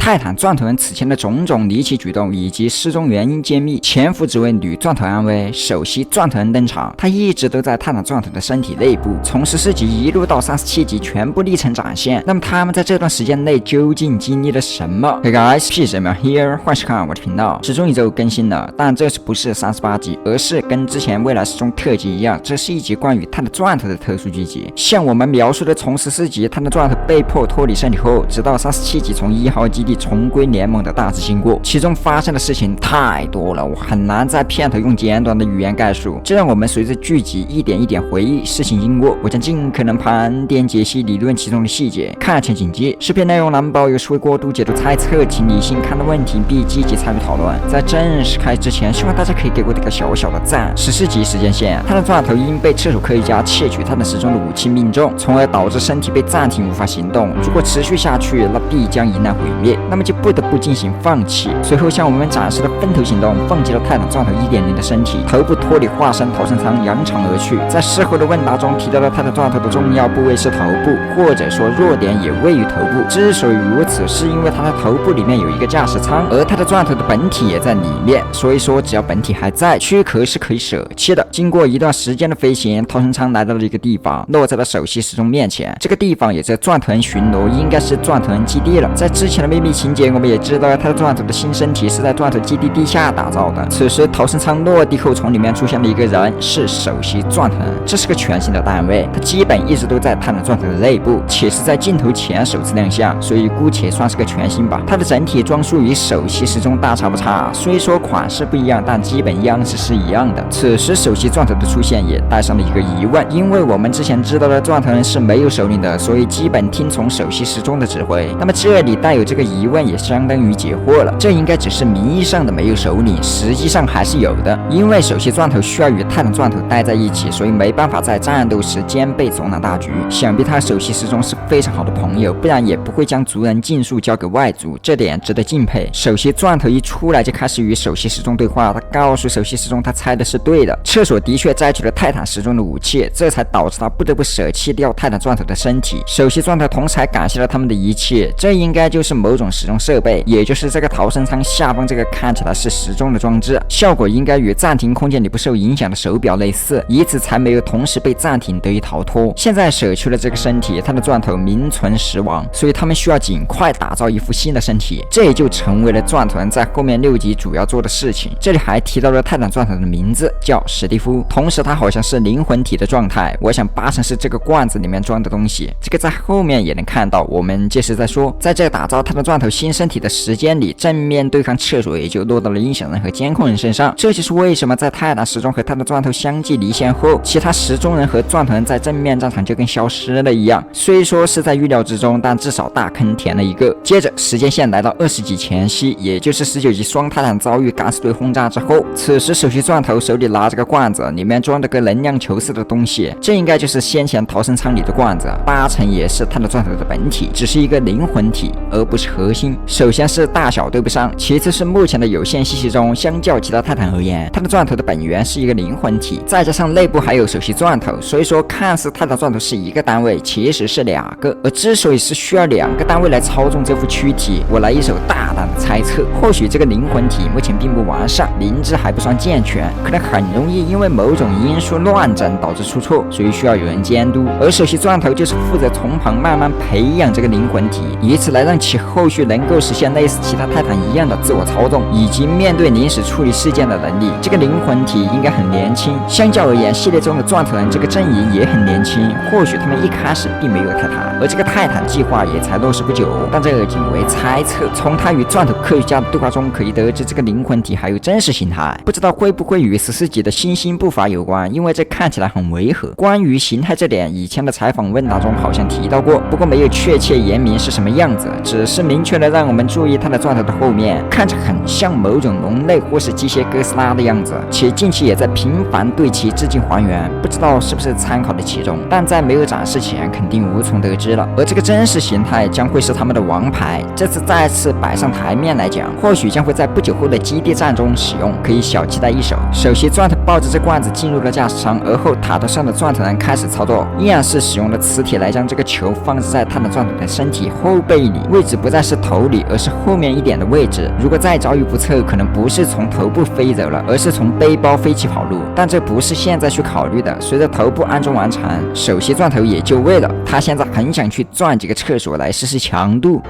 泰坦钻头人此前的种种离奇举动以及失踪原因揭秘，前夫只为女钻头安危，首席钻头人登场，他一直都在泰坦钻头的身体内部，从14集一路到37集全部历程展现。那么他们在这段时间内究竟经历了什么 ？Hey guys，PSM here， 欢迎收看我的频道。时钟一周更新了，但这次不是38集，而是跟之前未来时钟特辑一样，这是一集关于泰坦钻头的特殊剧集。像我们描述的，从14集泰坦钻头被迫脱离身体后，直到37集从1号基地重归联盟的大致经过，其中发生的事情太多了，我很难在片头用简短的语言概述。这让我们随着剧集一点一点回忆事情经过，我将尽可能盘点解析理论其中的细节。看前谨记，视频内容难保有失为过度解读猜测，请理性看待问题，并积极参与讨论。在正式开始之前，希望大家可以给我一个小小的赞。14集时间线，泰坦钻头因被厕所科学家窃取泰坦时钟的武器命中，从而导致身体被暂停无法行动。如果持续下去，那必将迎来毁灭，那么就不得不进行放弃。随后向我们展示了分头行动，放弃了泰坦钻头 1.0 的身体，头部脱离化身逃生舱扬长而去。在事后的问答中提到了泰坦钻头的重要部位是头部，或者说弱点也位于头部。之所以如此，是因为它的头部里面有一个驾驶舱，而它的钻头的本体也在里面，所以说只要本体还在，躯壳是可以舍弃的。经过一段时间的飞行，逃生舱来到了一个地方，落在了首席时钟面前。这个地方也在钻头人巡逻，应该是钻头人基地了。在之前的秘密情节，我们也知道他的钻头的新身体是在钻头基地地下打造的。此时逃生舱落地后，从里面出现了一个人，是首席钻头人。这是个全新的单位，他基本一直都在泰坦钻头的内部，且是在镜头前首次亮相，所以姑且算是个全新吧。它的整体装束与首席时钟大差不差，虽说款式不一样，但基本样式是一样的。此时首席钻头的出现也带上了一个疑问，因为我们之前知道的钻头人是没有首领的，所以基本听从首席时钟的指挥。那么这里带有这个疑问，也相当于解惑了。这应该只是名义上的没有首领，实际上还是有的。因为首席钻头需要与泰坦钻头待在一起，所以没办法在战斗时兼备总揽大局。想必他首席时钟是非常好的朋友，不然也不会将族人尽数交给外族，这点值得敬佩。首席钻头一出来就开始与首席时钟对话，他告诉首席时钟他猜的是对的，厕所的确摘取了泰坦时钟的武器，这才导致他不得不舍弃掉泰坦钻头的身体。首席钻头同时还感谢了他们的一切，这应该就是某种时钟设备，也就是这个逃生舱下方这个看起来是时钟的装置，效果应该与暂停空间里不受影响的手表类似，以此才没有同时被暂停得以逃脱。现在舍去了这个身体，他的钻头名存实亡，所以他们需要尽快打造一副新的身体，这也就成为了钻头人在后面6集主要做的事情。这里还提到了泰坦钻头的名字叫史蒂夫，同时他好像是灵魂体的状态，我想8成是这个罐子里面装的东西，这个在后面也能看到。我们届时再说。在这打造泰坦钻头新身体的时间里，正面对抗厕所也就落到了音响人和监控人身上，这就是为什么在泰坦时钟和泰坦钻头相继离线后，其他时钟人和钻头人在正面战场就跟消失了一样。虽说是在预料之中，但至少大坑填了一个。接着时间线来到20集前夕，也就是19集双泰坦遭遇敢死队轰炸之后，此时首席钻头手里拿着个罐子，里面装着个能量球似的东西，这应该就是先前逃生舱里的罐子，8成也是泰坦钻头的本体，只是一个灵魂体而不是核心。首先是大小对不上，其次是目前的有限信息中，相较其他泰坦而言，泰坦钻头的本源是一个灵魂体，再加上内部还有首席钻头，所以说看似泰坦钻头是一个单位，其实是2个。而之所以是需要2个单位来操纵这副躯体，我来一手大胆的猜测，或许这个灵魂体目前并不完善，灵智还不算健全，可能很容易因为某种因素乱整导致出错，所以需要有人监督。而首席钻头就是负责从旁慢慢培养这个灵魂体，以此来让其后续能够实现类似其他泰坦一样的自我操纵，以及面对临时处理事件的能力。这个灵魂体应该很年轻，相较而言，系列中的钻头人这个阵营也很年轻，或许他们一开始并没有泰坦，而这个泰坦计划也才落实不久，但这仅为猜测。从他与钻头科学家的对话中可以得知，这个灵魂体还有真实形态，不知道会不会与14集的新兴步伐有关，因为这看起来很违和。关于形态这点，以前的采访问答中好像提到过，不过没有确切言明是什么样子，只是明确的让我们注意它的钻头的后面看着很像某种龙类或是机械哥斯拉的样子，且近期也在频繁对其致敬还原，不知道是不是参考的其中，但在没有展示前肯定无从得知了。而这个真实形态将会是他们的王牌，这次再次摆上台面来讲，或许将会在不久后的基地战中使用，可以小期待一手。首席钻头抱着这罐子进入了驾驶舱，而后塔头上的钻头人开始操作，依然是使用了磁铁来将这个球放置在泰坦钻头的身体后背里，位置不再是是头里，而是后面一点的位置。如果再遭遇不测，可能不是从头部飞走了，而是从背包飞起跑路。但这不是现在去考虑的。随着头部安装完成，首席钻头也就位了。他现在很想去钻几个厕所来试试强度。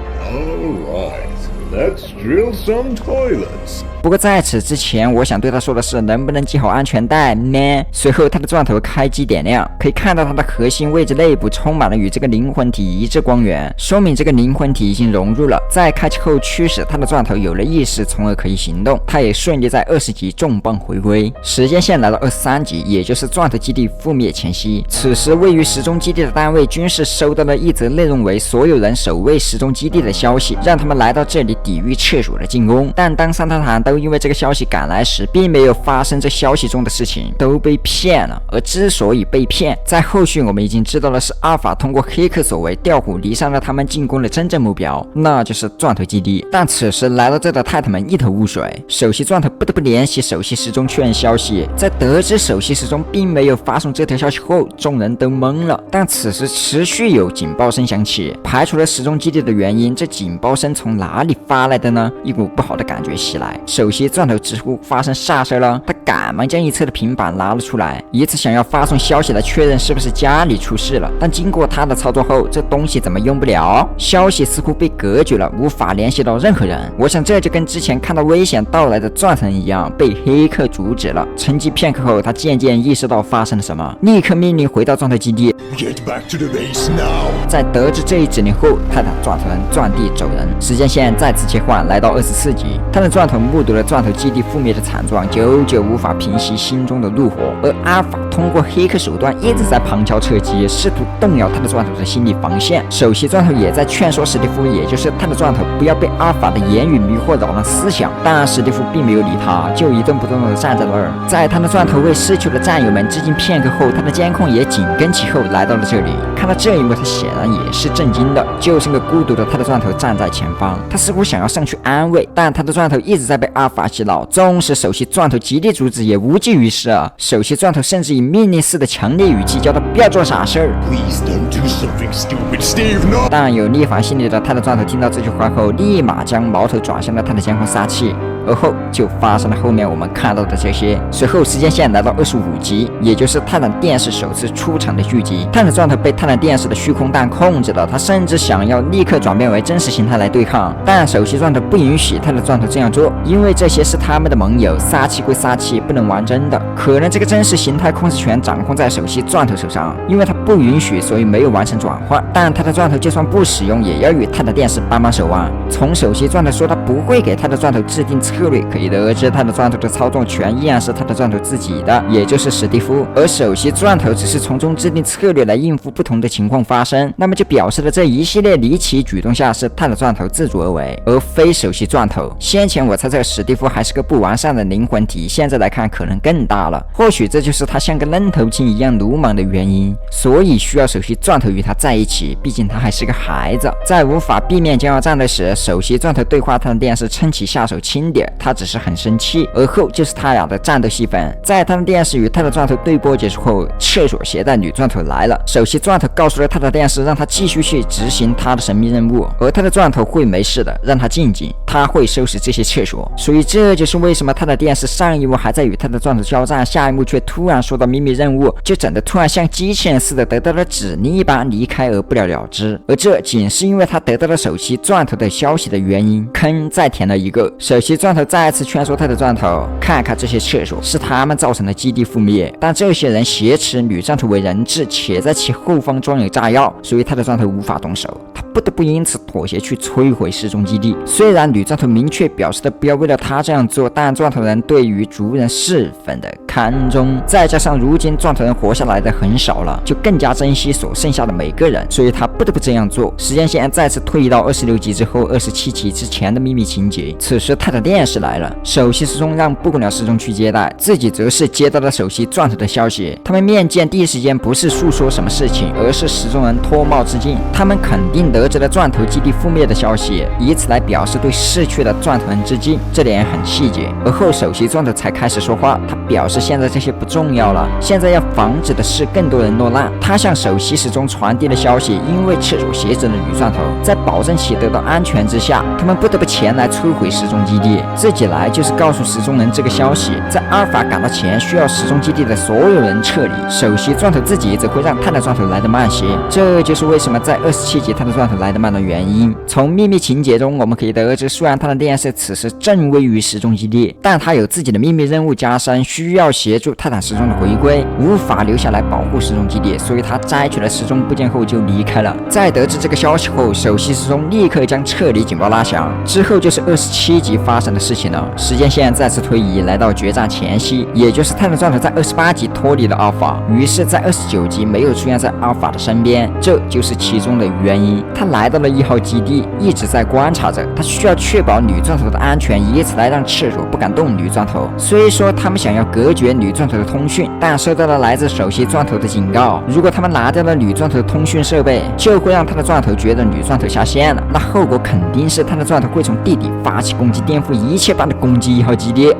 Let's drill some toilets. 不过在此之前，我想对他说的是，能不能系好安全带呢？随后他的钻头开机点亮，可以看到它的核心位置内部充满了与这个灵魂体一致光源，说明这个灵魂体已经融入了。在开启后驱使他的钻头有了意识，从而可以行动。他也顺利在20级重磅回归。时间线来到23级，也就是钻头基地覆灭前夕。此时位于时钟基地的单位军事收到了一则内容为所有人守卫时钟基地的消息，让他们来到这里抵御厕所的进攻。但当三塔坦都因为这个消息赶来时，并没有发生这消息中的事情，都被骗了。而之所以被骗，在后续我们已经知道的是，阿尔法通过黑客所为调虎离山了他们进攻的真正目标，那就是钻头基地。但此时来到这的泰坦们一头雾水，首席钻头不得不联系首席时钟确认消息。在得知首席时钟并没有发送这条消息后，众人都懵了。但此时持续有警报声响起，排除了时钟基地的原因，这警报声从哪里发来的呢？一股不好的感觉袭来，首席钻头直呼发生煞事了。他赶忙将一侧的平板拿了出来，以此想要发送消息来确认是不是家里出事了。但经过他的操作后，这东西怎么用不了？消息似乎被隔绝了，无法联系到任何人。我想这就跟之前看到危险到来的钻头一样，被黑客阻止了。沉寂片刻后，他渐渐意识到发生了什么，立刻命令回到钻头基地。Get back to the base now. 在得知这一指令后，泰坦钻头人钻地走人。时间线再次切换，来到24级。他的钻头目睹了钻头基地覆灭的惨状，久久无法平息心中的怒火。而阿尔法通过黑客手段一直在旁敲侧击，试图动摇他的钻头的心理防线。首席钻头也在劝说史蒂夫，也就是他的钻头，不要被阿尔法的言语迷惑扰乱思想。但史蒂夫并没有理他，就一动不动地站在那儿。在他的钻头为逝去的战友们致敬片刻后，他的监控也紧跟其后来到了这里。看到这一幕，他显然也是震惊的。就剩个孤独的他的钻头站在前方，他似乎想要上去安慰，但他的钻头一直在被阿尔法洗脑，纵使首席钻头极力阻止也无济于事啊！首席钻头甚至以命令式的强烈语气叫他不要做傻事儿。Please don't do something stupid, Steve. No. 但有逆反心理的他的钻头听到这句话后，立马将矛头转向了他的监控杀器。而后就发生了后面我们看到的这些。随后时间线来到25集，也就是泰坦电视首次出场的剧集。泰坦钻头被泰坦电视的虚空弹控制了，他甚至想要立刻转变为真实形态来对抗，但首席钻头不允许泰坦钻头这样做，因为这些是他们的盟友，杀气归杀气，不能玩真的。可能这个真实形态控制权掌控在首席钻头手上，因为他不允许，所以没有完成转换。但泰坦钻头就算不使用，也要与泰坦电视帮手啊。从首席钻头说他不会给泰坦钻头制定策略可以得知，泰坦钻头的操纵权依然是泰坦钻头自己的，也就是史蒂夫，而首席钻头只是从中制定策略来应付不同的情况发生，那么就表示了这一系列离奇举动下是泰坦钻头自主而为，而非首席钻头。先前我猜测史蒂夫还是个不完善的灵魂体，现在来看可能更大了，或许这就是他像个愣头青一样鲁莽的原因，所以需要首席钻头与他在一起，毕竟他还是个孩子。在无法避免将要战斗时，首席钻头对话他的电视撑起下手轻点，他只是很生气。而后就是他俩的战斗戏份。在他的电视与他的钻头对播结束后，厕所携带女钻头来了，首席钻头告诉了他的电视，让他继续去执行他的神秘任务，而他的钻头会没事的，让他静静，他会收拾这些厕所。所以这就是为什么他的电视上一幕还在与他的钻头交战，下一幕却突然说到秘密任务，就整得突然像机器人似的得到了指令一般离开而不了了之。而这仅是因为他得到了首席钻头的消息的原因。坑再填了一个，首席钻头再次劝说他的钻头看看这些厕所是他们造成的基地覆灭，但这些人挟持女钻头为人质，且在其后方装有炸药，所以他的钻头无法动手，他不得不因此妥协去摧毁时钟基地。虽然女钻头明确表示的不要为了他这样做，但钻头人对于族人十分的看重，再加上如今钻头人活下来的很少了，就更加珍惜所剩下的每个人，所以他不得不这样做。时间线再次推移到26集之后27集之前的秘密情节。此时泰坦电视来了，首席时钟让布谷鸟时钟去接待，自己则是接到了首席钻头的消息。他们面见第一时间不是诉说什么事情，而是时钟人脱帽致敬。他们肯定得知了钻头基地覆灭的消息，以此来表示对逝去的钻头人致敬，这点很细节。而后首席钻头才开始说话，他表示现在这些不重要了，现在要防止的是更多人落难。他向首席时钟传递了消息，因为赤手挟持了女钻头，在保证其得到安全之下，他们不得不前来摧毁时钟基地。自己来就是告诉时钟人这个消息，在阿尔法赶到前，需要时钟基地的所有人撤离，首席钻头自己则会让碳的钻头来得慢些。这就是为什么在27集碳的钻头来得慢的原因。从秘密情节中我们可以得知，虽然他的电视此时正位于时钟基地，但他有自己的秘密任务加深，需要协助泰坦时钟的回归，无法留下来保护时钟基地，所以他摘取了时钟部件后就离开了。在得知这个消息后，首席时钟立刻将撤离警报拉响。之后就是27集发生的事情了。时间线再次推移，来到决战前夕，也就是泰坦钻头在28集脱离了阿尔法，于是在29集没有出现在阿尔法的身边，这就是其中的原因。他来到了1号基地，一直在观察着，他需要确保女钻头的安全，以此来让赤手不敢动女钻头。虽说他们想要隔绝女钻头的通讯，但收到了来自首席钻头的警告，如果他们拿掉了女钻头的通讯设备，就会让他的钻头觉得女钻头下线了，那后果肯定是他的钻头会从地底发起攻击，颠覆一切般的攻击1号基地。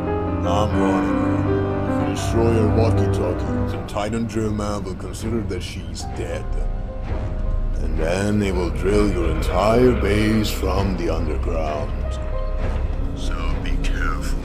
I'm warning you. If you destroy your walkie-talkie, the Titan German will consider that she's dead. And then they will drill your entire base from the underground. So be careful.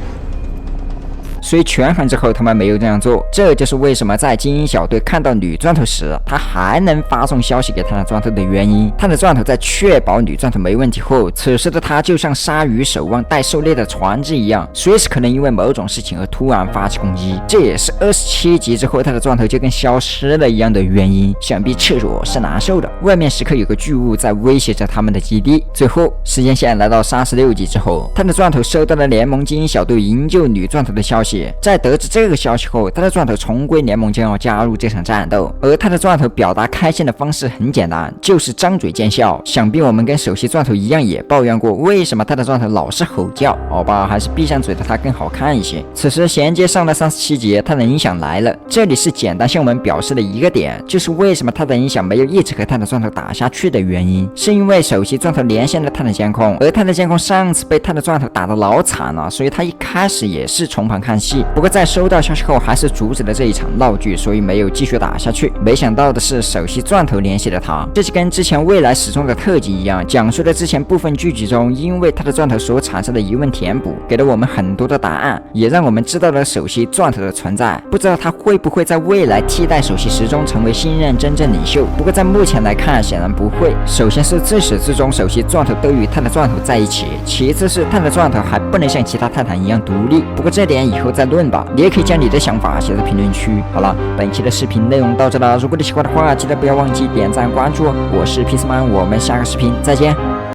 所以权衡之后，他们没有这样做。这就是为什么在精英小队看到女钻头时，他还能发送消息给他的钻头的原因。他的钻头在确保女钻头没问题后，此时的他就像鲨鱼守望待狩猎的船只一样，随时可能因为某种事情而突然发起攻击。这也是27集之后他的钻头就跟消失了一样的原因。想必赤裸是难受的，外面时刻有个巨物在威胁着他们的基地。最后，时间线来到36集之后，他的钻头收到了联盟精英小队营救女钻头的消息。在得知这个消息后，他的钻头重归联盟，将要加入这场战斗。而他的钻头表达开心的方式很简单，就是张嘴见笑。想必我们跟首席钻头一样也抱怨过，为什么他的钻头老是吼叫？好吧，还是闭上嘴的他更好看一些。此时衔接上了37集，他的影响来了。这里是简单向我们表示的一个点，就是为什么他的影响没有一直和他的钻头打下去的原因，是因为首席钻头连线了他的监控，而他的监控上次被他的钻头打得老惨了，所以他一开始也是从旁看戏。不过在收到消息后，还是阻止了这一场闹剧，所以没有继续打下去。没想到的是，首席钻头联系了他，这就跟之前未来始终的特辑一样，讲述了之前部分剧集中因为他的钻头所产生的疑问填补，给了我们很多的答案，也让我们知道了首席钻头的存在。不知道他会不会在未来替代首席时钟成为新任真正领袖？不过在目前来看，显然不会。首先是自始至终首席钻头都与他的钻头在一起，其次是他的钻头还不能像其他泰坦一样独立。不过这点以后再论吧，你也可以将你的想法写在评论区。好了，本期的视频内容到这了，如果你喜欢的话，记得不要忘记点赞关注哦。我是 Peaceman， 我们下个视频再见。